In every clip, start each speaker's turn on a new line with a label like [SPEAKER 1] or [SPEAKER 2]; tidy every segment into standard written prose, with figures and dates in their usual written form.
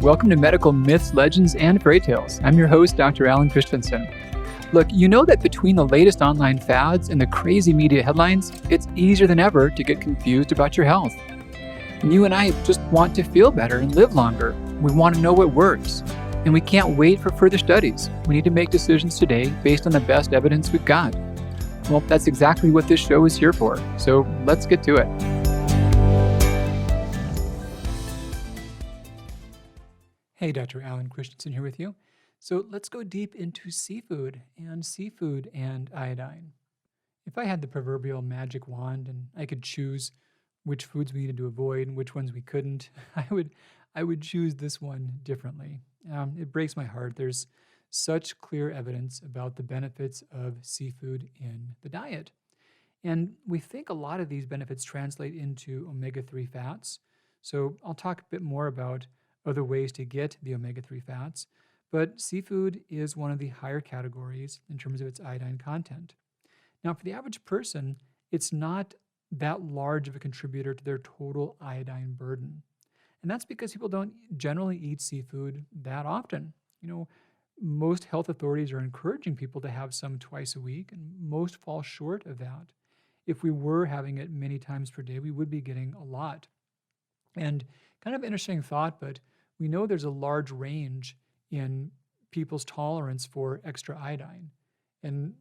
[SPEAKER 1] Welcome to Medical Myths, Legends, and Fairytales. I'm your host, Dr. Alan Christianson. Look, you know that between the latest online fads and the crazy media headlines, it's easier than ever to get confused about your health. And you and I just want to feel better and live longer. We want to know what works. And we can't wait for further studies. We need to make decisions today based on the best evidence we've got. Well, that's exactly what this show is here for. So let's get to it. Hey, Dr. Alan Christianson here with you. So let's go deep into seafood and iodine. If I had the proverbial magic wand and I could choose which foods we needed to avoid and which ones we couldn't, I would choose this one differently. It breaks my heart. There's such clear evidence about the benefits of seafood in the diet. And we think a lot of these benefits translate into omega-3 fats. So I'll talk a bit more about other ways to get the omega-3 fats, but seafood is one of the higher categories in terms of its iodine content. Now, for the average person, it's not that large of a contributor to their total iodine burden. And that's because people don't generally eat seafood that often. Most health authorities are encouraging people to have some twice a week, and most fall short of that. If we were having it many times per day, we would be getting a lot. And kind of interesting thought, but we know there's a large range in people's tolerance for extra iodine. And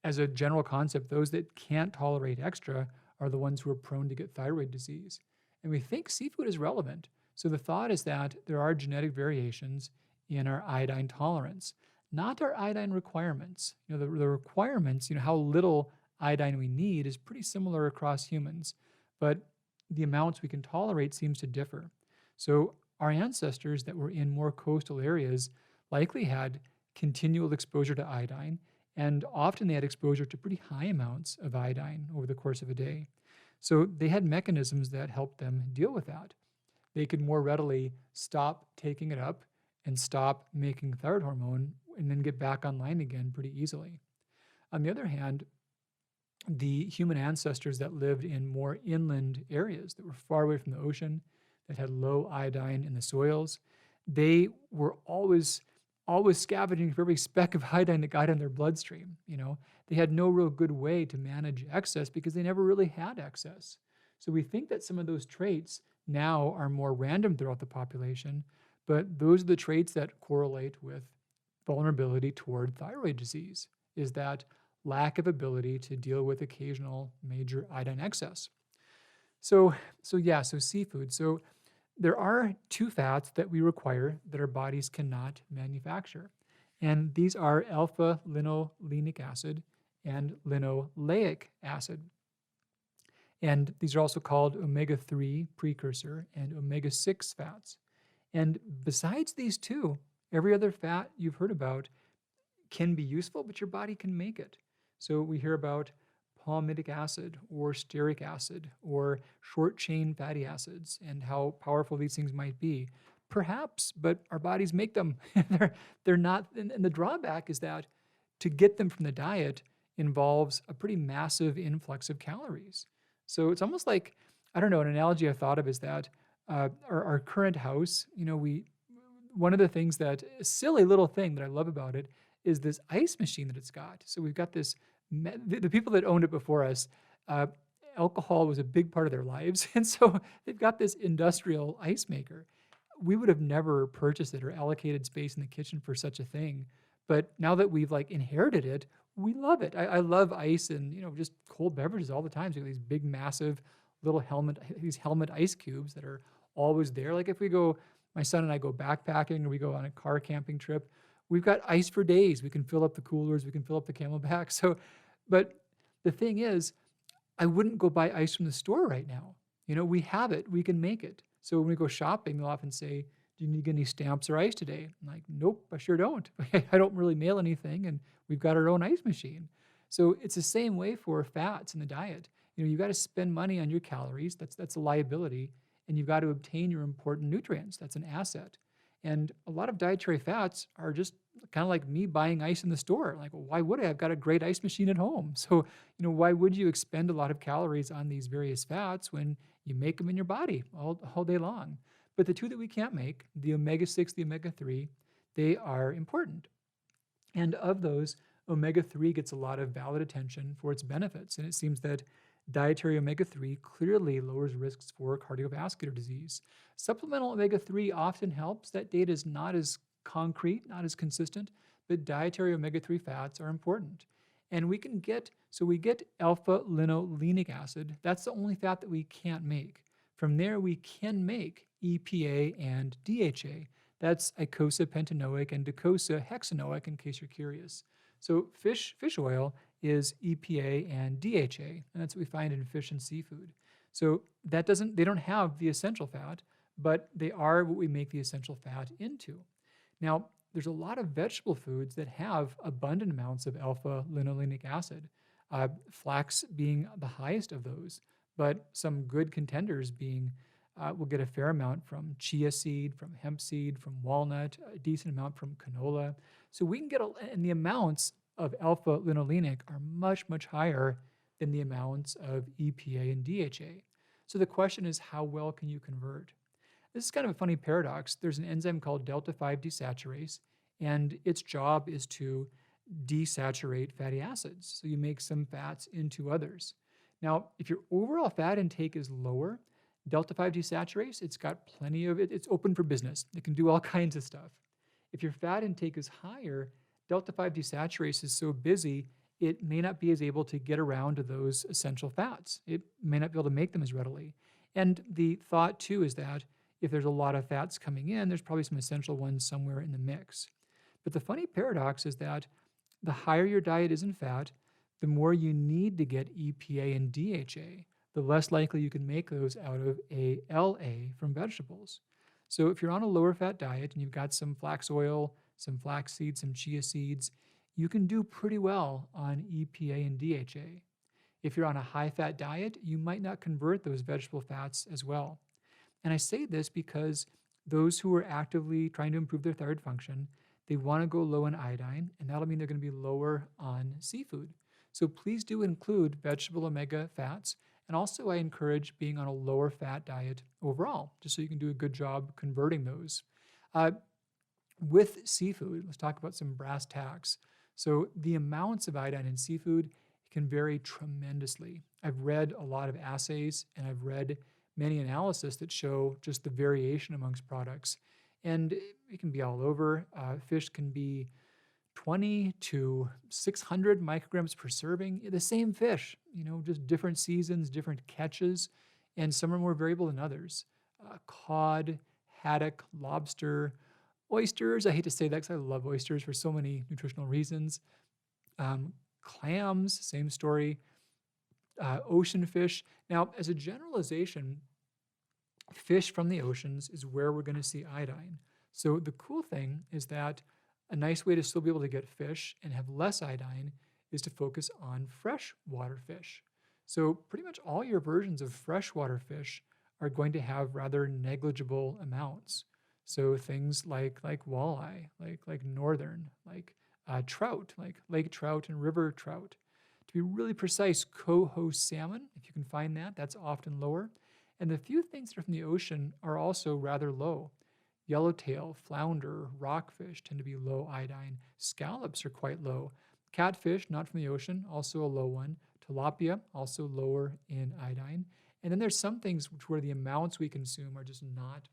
[SPEAKER 1] as a general concept, those that can't tolerate extra are the ones who are prone to get thyroid disease. And we think seafood is relevant. So the thought is that there are genetic variations in our iodine tolerance, not our iodine requirements. The requirements, how little iodine we need is pretty similar across humans, but the amounts we can tolerate seems to differ. So our ancestors that were in more coastal areas likely had continual exposure to iodine, and often they had exposure to pretty high amounts of iodine over the course of a day. So they had mechanisms that helped them deal with that. They could more readily stop taking it up and stop making thyroid hormone and then get back online again pretty easily. On the other hand, the human ancestors that lived in more inland areas that were far away from the ocean, that had low iodine in the soils, they were always scavenging for every speck of iodine that got in their bloodstream. They had no real good way to manage excess because they never really had excess. So we think that some of those traits now are more random throughout the population, but those are the traits that correlate with vulnerability toward thyroid disease, is that lack of ability to deal with occasional major iodine excess. So seafood. So there are two fats that we require that our bodies cannot manufacture. And these are alpha-linolenic acid and linoleic acid. And these are also called omega-3 precursor and omega-6 fats. And besides these two, every other fat you've heard about can be useful, but your body can make it. So we hear about palmitic acid or stearic acid or short-chain fatty acids and how powerful these things might be. Perhaps, but our bodies make them. They're not, and the drawback is that to get them from the diet involves a pretty massive influx of calories. So it's almost like, an analogy I thought of is that our current house, one of the things that, a silly little thing that I love about it is this ice machine that it's got. So we've got this, the people that owned it before us, alcohol was a big part of their lives. And so they've got this industrial ice maker. We would have never purchased it or allocated space in the kitchen for such a thing. But now that we've inherited it, we love it. I love ice and, just cold beverages all the time. So these big, massive little helmet ice cubes that are always there. Like if we go, my son and I go backpacking or we go on a car camping trip, we've got ice for days. We can fill up the coolers. We can fill up the Camelback. So, but the thing is, I wouldn't go buy ice from the store right now. We have it. We can make it. So when we go shopping, they'll often say, do you need any stamps or ice today? I'm like, nope, I sure don't. I don't really mail anything, and we've got our own ice machine. So it's the same way for fats in the diet. You've got to spend money on your calories. That's a liability. And you've got to obtain your important nutrients. That's an asset. And a lot of dietary fats are just kind of like me buying ice in the store. Like, well, why would I? I've got a great ice machine at home. So, why would you expend a lot of calories on these various fats when you make them in your body all day long? But the two that we can't make, the omega 6, the omega 3, they are important. And of those, omega 3 gets a lot of valid attention for its benefits. And it seems that dietary omega 3 clearly lowers risks for cardiovascular disease. Supplemental omega 3 often helps. That data is not as concrete, not as consistent, but dietary omega 3 fats are important. And we get alpha linolenic acid. That's the only fat that we can't make. From there, we can make EPA and DHA. That's eicosapentaenoic and docosahexaenoic, in case you're curious. So fish oil is EPA and DHA, and that's what we find in fish and seafood. So they don't have the essential fat, but they are what we make the essential fat into. Now, there's a lot of vegetable foods that have abundant amounts of alpha linolenic acid, flax being the highest of those, but some good contenders being we'll get a fair amount from chia seed, from hemp seed, from walnut, a decent amount from canola. So we can and the amounts of alpha linolenic are much, much higher than the amounts of EPA and DHA. So the question is, how well can you convert? This is kind of a funny paradox. There's an enzyme called delta 5 desaturase, and its job is to desaturate fatty acids. So you make some fats into others. Now, if your overall fat intake is lower, delta 5 desaturase, it's got plenty of it. It's open for business. It can do all kinds of stuff. If your fat intake is higher, delta 5 desaturase is so busy, it may not be as able to get around to those essential fats. It may not be able to make them as readily. And the thought, too, is that if there's a lot of fats coming in, there's probably some essential ones somewhere in the mix. But the funny paradox is that the higher your diet is in fat, the more you need to get EPA and DHA, the less likely you can make those out of ALA from vegetables. So if you're on a lower fat diet and you've got some flax oil, some flax seeds, some chia seeds, you can do pretty well on EPA and DHA. If you're on a high fat diet, you might not convert those vegetable fats as well. And I say this because those who are actively trying to improve their thyroid function, they want to go low in iodine, and that'll mean they're going to be lower on seafood. So please do include vegetable omega fats. And also, I encourage being on a lower fat diet overall, just so you can do a good job converting those. With seafood, let's talk about some brass tacks. So the amounts of iodine in seafood can vary tremendously. I've read a lot of assays, and I've read many analysis that show just the variation amongst products. And it can be all over. Fish can be 20 to 600 micrograms per serving. The same fish, just different seasons, different catches, and some are more variable than others. Cod, haddock, lobster, oysters. I hate to say that because I love oysters for so many nutritional reasons. Clams, same story. Ocean fish. Now, as a generalization, fish from the oceans is where we're going to see iodine. So the cool thing is that a nice way to still be able to get fish and have less iodine is to focus on freshwater fish. So pretty much all your versions of freshwater fish are going to have rather negligible amounts. So things like walleye, like northern, like trout, like lake trout and river trout. To be really precise, coho salmon, if you can find that, that's often lower. And the few things that are from the ocean are also rather low. Yellowtail, flounder, rockfish tend to be low iodine. Scallops are quite low. Catfish, not from the ocean, also a low one. Tilapia, also lower in iodine. And then there's some things where the amounts we consume are just not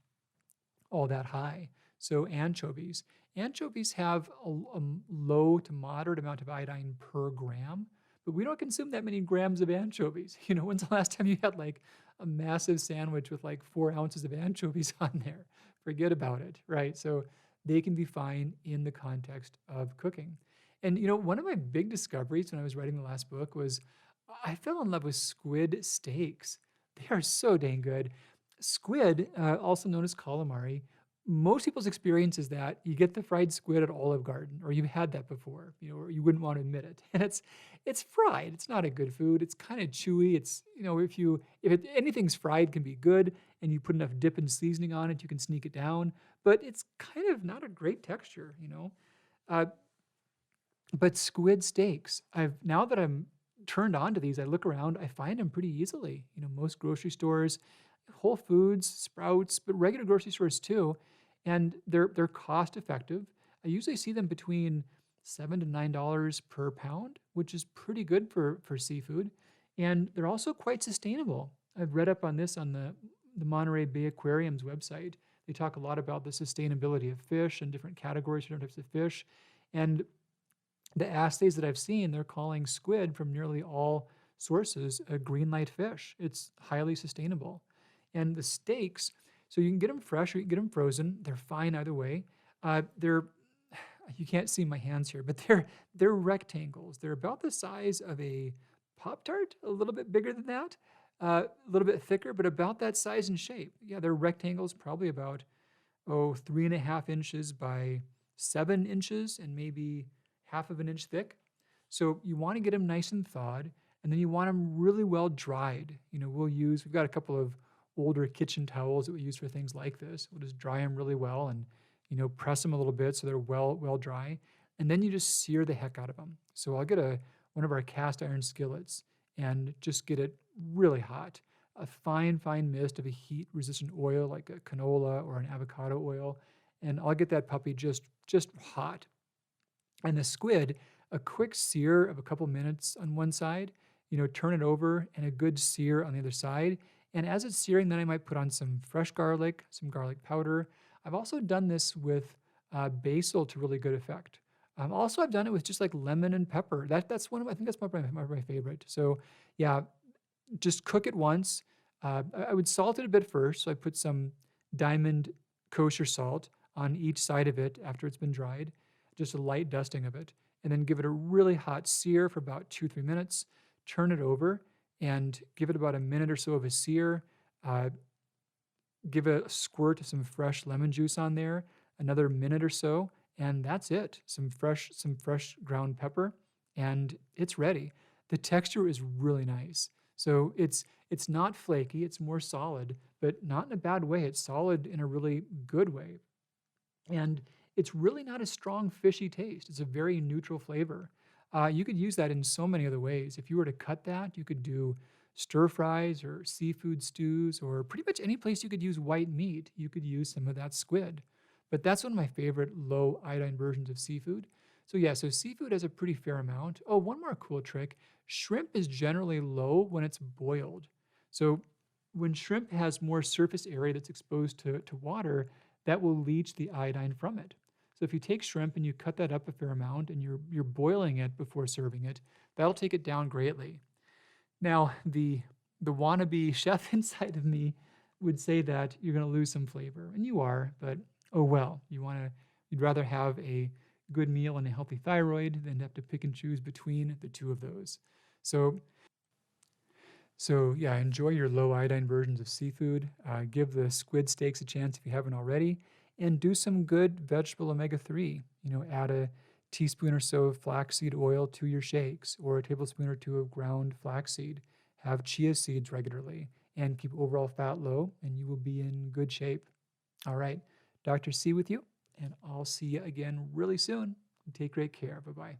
[SPEAKER 1] all that high. So anchovies. Anchovies have a low to moderate amount of iodine per gram, but we don't consume that many grams of anchovies. When's the last time you had like a massive sandwich with like 4 ounces of anchovies on there? Forget about it, right? So they can be fine in the context of cooking. And one of my big discoveries when I was writing the last book was I fell in love with squid steaks. They are so dang good. Squid, also known as calamari, most people's experience is that you get the fried squid at Olive Garden, or you've had that before, or you wouldn't want to admit it. And it's fried. It's not a good food. It's kind of chewy. It's anything's fried can be good, and you put enough dip and seasoning on it, you can sneak it down. But it's kind of not a great texture, But squid steaks, now that I'm turned on to these, I look around, I find them pretty easily. Most grocery stores, Whole Foods, Sprouts, but regular grocery stores too, and they're cost effective. I usually see them between $7 to $9 per pound, which is pretty good for seafood, and they're also quite sustainable. I've read up on this on the Monterey Bay Aquarium's website. They talk a lot about the sustainability of fish and different categories for different types of fish, and the assays that I've seen, they're calling squid from nearly all sources a green light fish. It's highly sustainable. And the steaks, so you can get them fresh or you can get them frozen. They're fine either way. They're you can't see my hands here, but they're rectangles. They're about the size of a Pop Tart, a little bit bigger than that, a little bit thicker, but about that size and shape. Yeah, they're rectangles, probably about 3.5 inches by 7 inches and maybe half of an inch thick. So you want to get them nice and thawed, and then you want them really well dried. We've got a couple of older kitchen towels that we use for things like this. We'll just dry them really well and, press them a little bit so they're well dry. And then you just sear the heck out of them. So I'll get one of our cast iron skillets and just get it really hot. A fine mist of a heat-resistant oil like a canola or an avocado oil. And I'll get that puppy just hot. And the squid, a quick sear of a couple minutes on one side, turn it over and a good sear on the other side. And as it's searing, then I might put on some fresh garlic, some garlic powder. I've also done this with basil to really good effect. Also, I've done it with just like lemon and pepper. I think that's my favorite. So yeah, just cook it once. I would salt it a bit first. So I put some diamond kosher salt on each side of it after it's been dried, just a light dusting of it, and then give it a really hot sear for about 2-3 minutes. Turn it over and give it about a minute or so of a sear. Give a squirt of some fresh lemon juice on there, another minute or so, and that's it. Some fresh ground pepper, and it's ready. The texture is really nice. So it's not flaky, it's more solid, but not in a bad way. It's solid in a really good way. And it's really not a strong fishy taste. It's a very neutral flavor. You could use that in so many other ways. If you were to cut that, you could do stir fries or seafood stews, or pretty much any place you could use white meat, you could use some of that squid. But that's one of my favorite low iodine versions of seafood. So yeah, so seafood has a pretty fair amount. Oh, one more cool trick. Shrimp is generally low when it's boiled. So when shrimp has more surface area that's exposed to water, that will leach the iodine from it. So if you take shrimp and you cut that up a fair amount and you're boiling it before serving it, that'll take it down greatly. Now, the wannabe chef inside of me would say that you're going to lose some flavor, and you are, but oh well. You'd rather have a good meal and a healthy thyroid than have to pick and choose between the two of those. So yeah, enjoy your low iodine versions of seafood. Give the squid steaks a chance if you haven't already, and do some good vegetable omega-3. Add a teaspoon or so of flaxseed oil to your shakes, or a tablespoon or two of ground flaxseed. Have chia seeds regularly, and keep overall fat low, and you will be in good shape. All right, Dr. C with you, and I'll see you again really soon. Take great care. Bye-bye.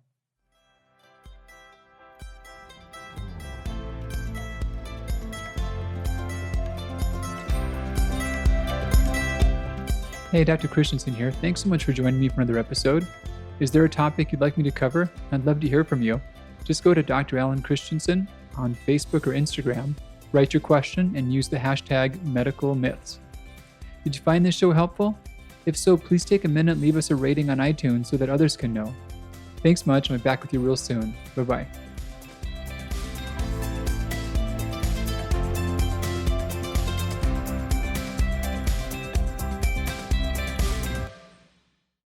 [SPEAKER 1] Hey, Dr. Christianson here. Thanks so much for joining me for another episode. Is there a topic you'd like me to cover? I'd love to hear from you. Just go to Dr. Alan Christianson on Facebook or Instagram, write your question, and use the hashtag #MedicalMyths. Did you find this show helpful? If so, please take a minute and leave us a rating on iTunes so that others can know. Thanks much, and I'll be back with you real soon. Bye-bye.